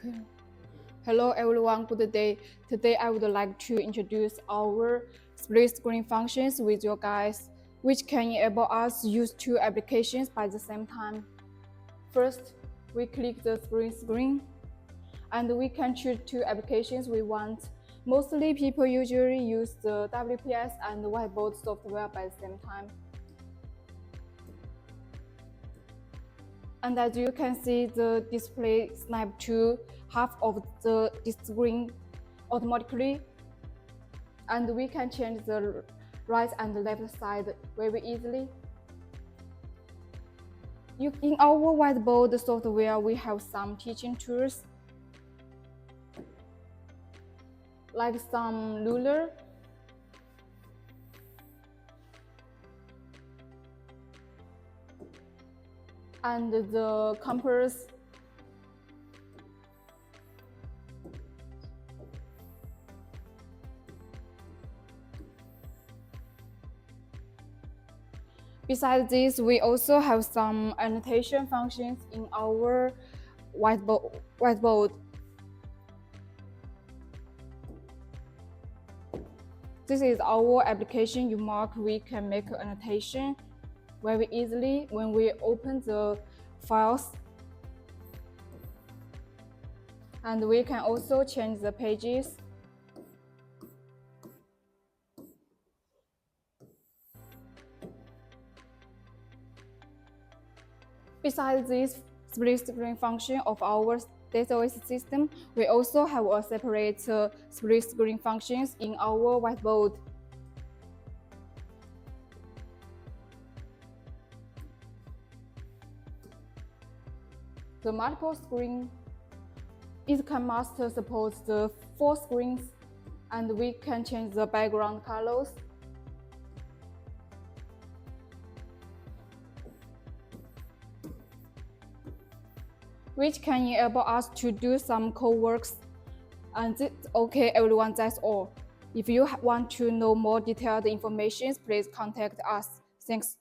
Okay. Hello everyone, good day. Today I would like to introduce our split screen functions with you guys, which can enable us use two applications by the same time. First, we click the screen and we can choose two applications we want. Mostly people usually use the WPS and Whiteboard software by the same time. And as you can see, the display snap to half of the screen automatically. And we can change the right and left side very easily. In our Whiteboard software, we have some teaching tools, like some ruler, and the compass, Besides this, we also have some annotation functions in our Whiteboard. This is our application you mark. We can make annotation very easily when we open the files. And we can also change the pages. Besides this split screen function of our DataOS system, we also have a separate split screen functions in our Whiteboard. The multiple screen, it can master supports the 4 screens, and we can change the background colors. Which can enable us to do some code works. And okay, everyone, that's all. If you want to know more detailed information, please contact us. Thanks.